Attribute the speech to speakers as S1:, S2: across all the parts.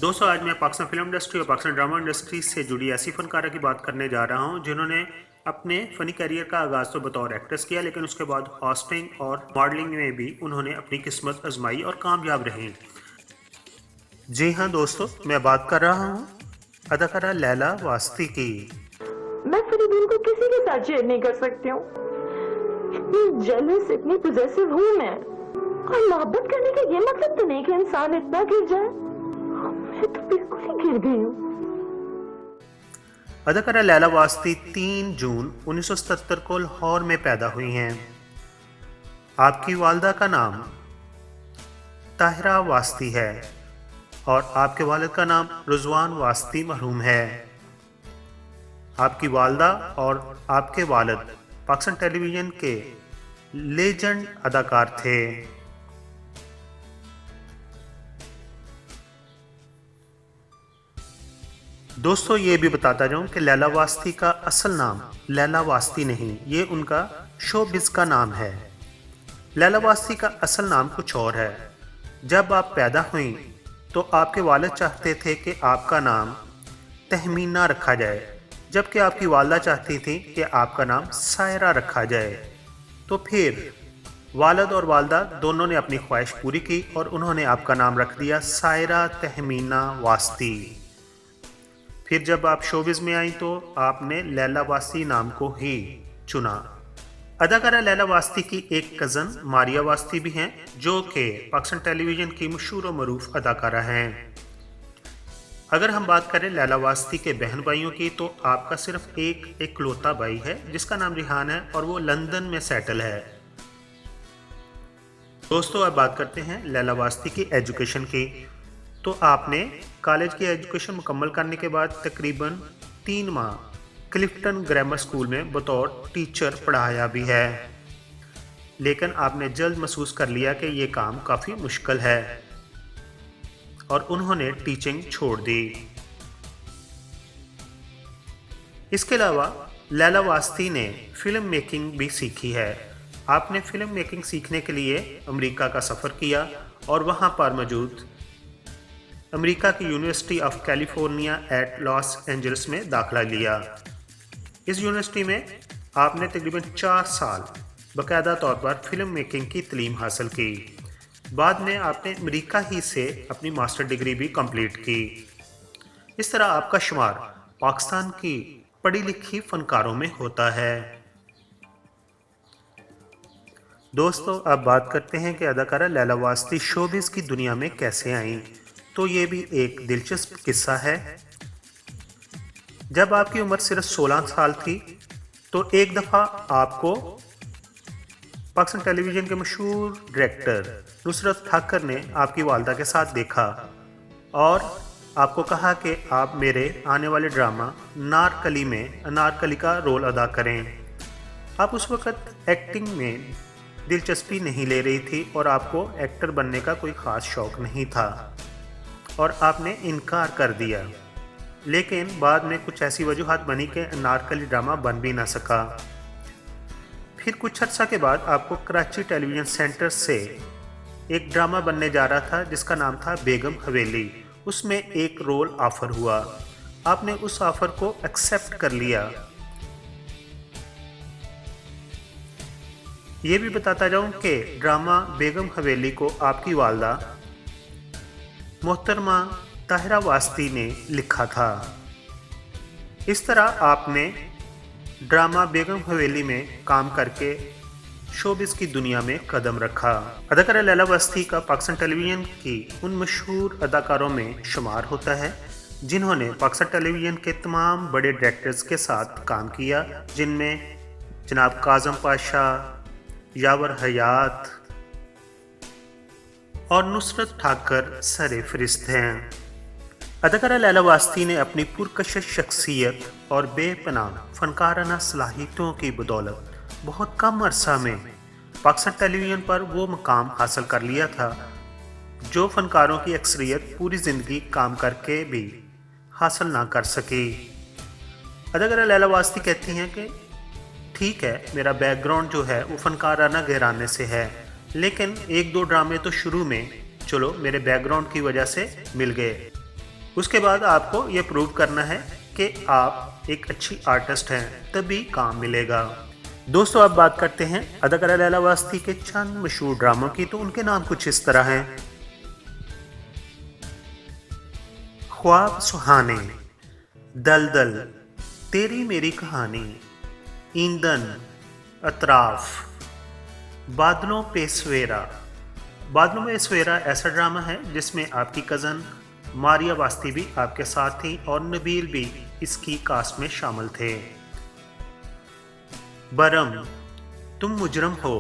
S1: दोस्तों आज मैं पाकिस्तान फिल्म इंडस्ट्री और पाकिस्तान ड्रामा इंडस्ट्री से जुड़ी ऐसी फनकारा की बात करने जा रहा हूं जिन्होंने अपने फ़नी करियर का आगाज़ तो बतौर एक्ट्रेस किया, लेकिन उसके बाद होस्टिंग और मॉडलिंग में भी उन्होंने अपनी किस्मत आजमाई और कामयाब रही। जी हाँ दोस्तों, मैं बात कर रहा हूँ अदाकारा लैला वास्ती की।
S2: मैं फरीदीन को किसी के साथ शेयर नहीं कर सकती हूँ। इतनी जेलस, इतनी पोजेसिव हूँ मैं। और मोहब्बत करने का ये मतलब तो नहीं कि इंसान इतना गिर जाए। मैं तो बिल्कुल ही गिर गई हूँ।
S1: अदाकारा लैला वास्ती 3 जून 1977 को लाहौर में पैदा हुई हैं। आपकी वालदा का नाम ताहिरा वास्ती है और आपके वालिद का नाम रुजवान वास्ती मरहूम है। आपकी वालदा और आपके वालिद पाकिस्तान टेलीविज़न के लेजेंड अदाकार थे। दोस्तों ये भी बताता जाऊं कि लैला वास्ती का असल नाम लैला वास्ती नहीं, ये उनका शोबिज़ का नाम है। लैला वास्ती का असल नाम कुछ और है। जब आप पैदा हुई तो आपके वालिद चाहते थे कि आपका नाम तहमीना रखा जाए, जबकि आपकी वालदा चाहती थी कि आपका नाम सायरा रखा जाए। तो फिर वालिद और वालदा दोनों ने अपनी ख्वाहिश पूरी की और उन्होंने आपका नाम रख दिया सायरा तहमीना वास्ती। फिर जब आप शोबिज़ में आई तो आपने लैला वास्ती नाम को ही चुना। अदाकारा लैला वास्ती की एक कज़न मारिया वास्ती भी हैं, जो कि पाकिस्तान टेलीविज़न की मशहूर और मरूफ अदाकारा हैं। अगर हम बात करें लैला वास्ती के बहन भाइयों की तो आपका सिर्फ एक इकलौता भाई है जिसका नाम रिहान है और वो लंदन में सेटल है। दोस्तों अब बात करते हैं लैला वास्ती की एजुकेशन की। तो आपने कॉलेज की एजुकेशन मुकम्मल करने के बाद तकरीबन 3 माह क्लिफ्टन ग्रामर स्कूल में बतौर टीचर पढ़ाया भी है, लेकिन आपने जल्द महसूस कर लिया कि ये काम काफ़ी मुश्किल है और उन्होंने टीचिंग छोड़ दी। इसके अलावा लैला वास्ती ने फ़िल्म मेकिंग भी सीखी है। आपने फ़िल्म मेकिंग सीखने के लिए अमेरिका का सफ़र किया और वहाँ पर मौजूद अमेरिका की university of California at Los Angeles में दाखिला लिया। इस यूनिवर्सिटी में आपने तकरीबन 4 साल बाकायदा तौर पर फ़िल्म मेकिंग की तालीम हासिल की। बाद में आपने अमेरिका ही से अपनी मास्टर डिग्री भी कंप्लीट की। इस तरह आपका शुमार पाकिस्तान की पढ़ी लिखी फ़नकारों में होता है। दोस्तों अब बात करते हैं कि अदाकारा लैला वास्ती शोबिज़ की दुनिया में कैसे आईं। तो ये भी एक दिलचस्प किस्सा है। जब आपकी उम्र सिर्फ 16 साल थी तो एक दफ़ा आपको पाकिस्तान टेलीविज़न के मशहूर डायरेक्टर नुसरत ठाकर ने आपकी वालदा के साथ देखा और आपको कहा कि आप मेरे आने वाले ड्रामा नारकली में अनारकली का रोल अदा करें। आप उस वक़्त एक्टिंग में दिलचस्पी नहीं ले रही थी और आपको एक्टर बनने का कोई ख़ास शौक़ नहीं था और आपने इनकार कर दिया, लेकिन बाद में कुछ ऐसी वजूहात बनी कि अनारकली ड्रामा बन भी ना सका। फिर कुछ अर्सा के बाद आपको कराची टेलीविज़न सेंटर से एक ड्रामा बनने जा रहा था जिसका नाम था बेगम हवेली। उसमें एक रोल ऑफ़र हुआ, आपने उस ऑफ़र को एक्सेप्ट कर लिया। ये भी बताता जाऊं कि ड्रामा बेगम हवेली को आपकी वालदा मोहतरमा ताहिरा वास्ती ने लिखा था। इस तरह आपने ड्रामा बेगम हवेली में काम करके शोबिज़ की दुनिया में कदम रखा। अदाकारा लैला वास्ती का पाकिस्तान टेलीविज़न की उन मशहूर अदाकारों में शुमार होता है जिन्होंने पाकिस्तान टेलीविज़न के तमाम बड़े डायरेक्टर्स के साथ काम किया, जिनमें जनाब काज़म पाशा, यावर हयात और नुसरत ठाकर सरे फरिस्त हैं। अदाकारा लैला वास्ती ने अपनी पुरकशिश शख्सियत और बेपनाह फ़नकाराना सलाहियतों की बदौलत बहुत कम अरसा में पाकिस्तान टेलीविज़न पर वो मकाम हासिल कर लिया था जो फ़नकारों की अक्सरियत पूरी ज़िंदगी काम करके भी हासिल ना कर सकी। अदाकारा लैला वास्ती कहती हैं कि ठीक है, मेरा बैकग्राउंड जो है वो फ़नकाराना घराने से है, लेकिन 1-2 ड्रामे तो शुरू में चलो मेरे बैकग्राउंड की वजह से मिल गए, उसके बाद आपको ये प्रूव करना है कि आप एक अच्छी आर्टिस्ट हैं, तभी काम मिलेगा। दोस्तों अब बात करते हैं अदाकारा लैला वास्ती के चंद मशहूर ड्रामों की। तो उनके नाम कुछ इस तरह हैं: ख्वाब सुहाने, दलदल, तेरी मेरी कहानी, ईंधन, अतराफ, बादलों पे सवेरा। बादलों में सवेरा ऐसा ड्रामा है जिसमें आपकी कज़न मारिया वास्ती भी आपके साथ थी और नबील भी इसकी कास्ट में शामिल थे। बरम, तुम मुजरम हो,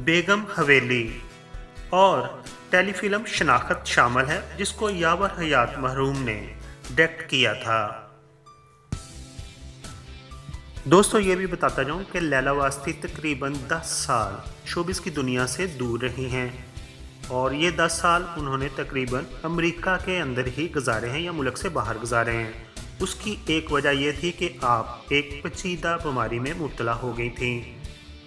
S1: बेगम हवेली और टेलीफिल्म शनाख्त शामिल है जिसको यावर हयात महरूम ने डायरेक्ट किया था। दोस्तों ये भी बताता जाऊं कि लैला वास्ती तकरीबन 10 साल शोबिस की दुनिया से दूर रही हैं और ये 10 साल उन्होंने तकरीबन अमेरिका के अंदर ही गुजारे हैं या मुल्क से बाहर गुजारे हैं। उसकी एक वजह यह थी कि आप एक पेचीदा बीमारी में मुब्तला हो गई थी।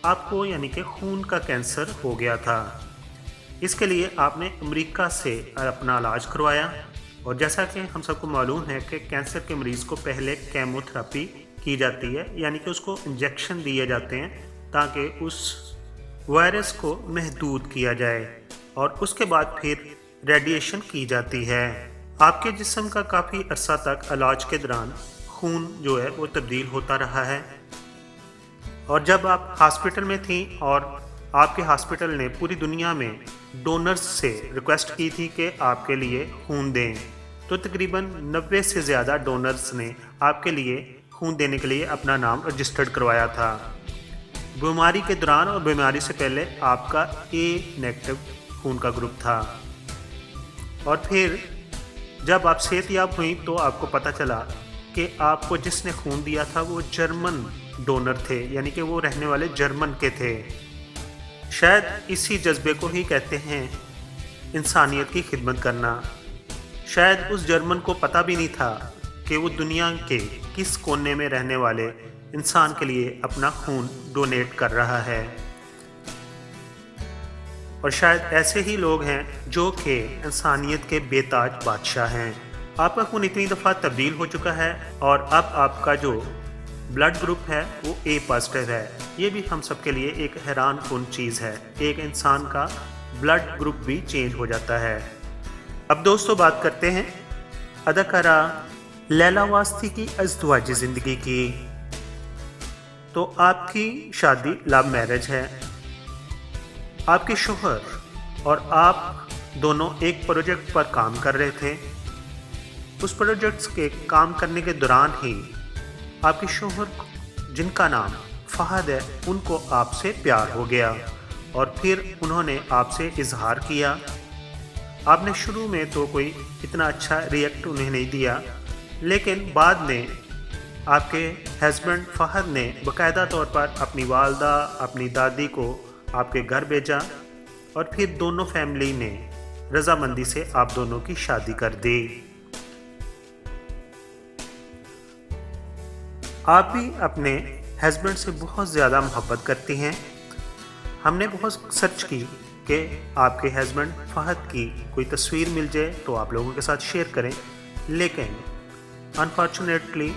S1: आपको यानी कि खून का कैंसर हो गया था। इसके लिए आपने अमेरिका से अपना इलाज करवाया और जैसा कि हम सबको मालूम है कि कैंसर के मरीज़ को पहले केमोथेरेपी की जाती है, यानी कि उसको इंजेक्शन दिए जाते हैं ताकि उस वायरस को महदूद किया जाए और उसके बाद फिर रेडिएशन की जाती है। आपके जिस्म का काफ़ी अरसा तक इलाज के दौरान खून जो है वो तब्दील होता रहा है और जब आप हॉस्पिटल में थी और आपके हॉस्पिटल ने पूरी दुनिया में डोनर्स से रिक्वेस्ट की थी कि आपके लिए खून दें, तो तकरीबन 90 से ज़्यादा डोनर्स ने आपके लिए खून देने के लिए अपना नाम रजिस्टर्ड करवाया था। बीमारी के दौरान और बीमारी से पहले आपका ए नेगेटिव खून का ग्रुप था और फिर जब आप सेहतयाब हुई तो आपको पता चला कि आपको जिसने खून दिया था वो जर्मन डोनर थे, यानी कि वो रहने वाले जर्मन के थे। शायद इसी जज्बे को ही कहते हैं इंसानियत की खिदमत करना। शायद उस जर्मन को पता भी नहीं था कि वो दुनिया के किस कोने में रहने वाले इंसान के लिए अपना खून डोनेट कर रहा है और शायद ऐसे ही लोग हैं जो कि इंसानियत के बेताज बादशाह हैं। आपका खून इतनी दफ़ा तब्दील हो चुका है और अब आपका जो ब्लड ग्रुप है वो ए पॉजिटिव है। ये भी हम सब के लिए एक हैरान कुन चीज़ है, एक इंसान का ब्लड ग्रुप भी चेंज हो जाता है। अब दोस्तों बात करते हैं अदाकारा लैला वास्ती की अज़दवाजी ज़िंदगी की। तो आपकी शादी लव मैरिज है। आपके शोहर और आप दोनों एक प्रोजेक्ट पर काम कर रहे थे। उस प्रोजेक्ट्स के काम करने के दौरान ही आपके शोहर जिनका नाम फहद है उनको आपसे प्यार हो गया और फिर उन्होंने आपसे इजहार किया। आपने शुरू में तो कोई इतना अच्छा रिएक्ट उन्हें नहीं दिया, लेकिन बाद में आपके हस्बैंड फहद ने बाकायदा तौर पर अपनी वालदा अपनी दादी को आपके घर भेजा और फिर दोनों फैमिली ने रजामंदी से आप दोनों की शादी कर दी। आप भी अपने हस्बैंड से बहुत ज़्यादा मोहब्बत करती हैं। हमने बहुत सर्च की कि आपके हस्बैंड फहद की कोई तस्वीर मिल जाए तो आप लोगों के साथ शेयर करें, लेकिन अनफॉर्चुनेटली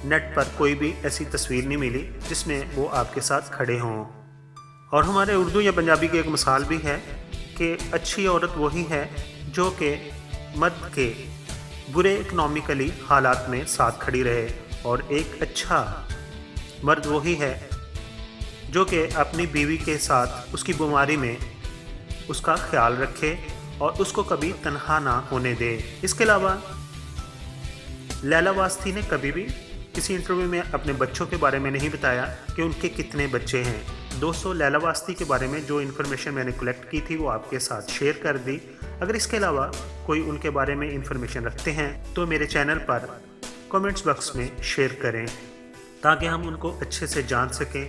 S1: नेट पर कोई भी ऐसी तस्वीर नहीं मिली जिसमें वो आपके साथ खड़े हों। और हमारे उर्दू या पंजाबी की एक मिसाल भी है कि अच्छी औरत वही है जो कि मर्द के बुरे इकनॉमिकली हालात में साथ खड़ी रहे और एक अच्छा मर्द वही है जो कि अपनी बीवी के साथ उसकी बीमारी में उसका ख्याल रखे और उसको कभी तन्हा ना होने दे। इसके अलावा लैला वास्ती ने कभी भी किसी इंटरव्यू में अपने बच्चों के बारे में नहीं बताया कि उनके कितने बच्चे हैं। दोस्तों लैला वास्ती के बारे में जो इन्फॉर्मेशन मैंने कलेक्ट की थी वो आपके साथ शेयर कर दी। अगर इसके अलावा कोई उनके बारे में इन्फॉर्मेशन रखते हैं तो मेरे चैनल पर कमेंट्स बॉक्स में शेयर करें ताकि हम उनको अच्छे से जान सकें।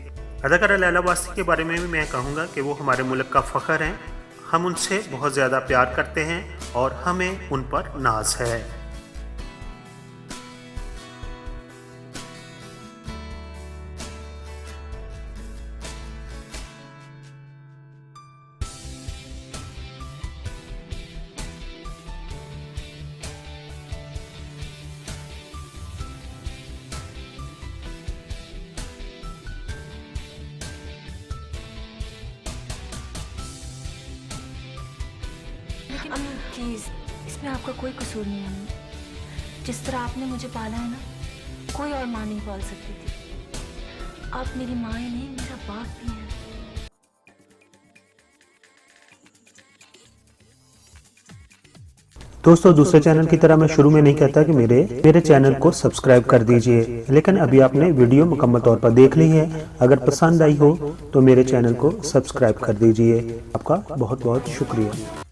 S1: अदाकारा लैला वास्ती के बारे में भी मैं कहूँगा कि वो हमारे मुल्क का फ़ख्र हैं। हम उनसे बहुत ज़्यादा प्यार करते हैं और हमें उन पर नाज है।
S3: प्लीज़, इसमें आपका कोई कसूर नहीं है अम्मी। जिस तरह आपने मुझे पाला है ना, कोई और माँ नहीं पाल सकती थी। आप मेरी माँ ही नहीं, मेरा बाप भी है।
S1: दोस्तों, दूसरे चैनल की तरह मैं शुरू में नहीं कहता कि मेरे चैनल को सब्सक्राइब कर दीजिए, लेकिन अभी आपने वीडियो मुकम्मल तौर पर देख ली है। अगर पसंद आई हो तो मेरे चैनल को सब्सक्राइब कर दीजिए। आपका बहुत बहुत शुक्रिया।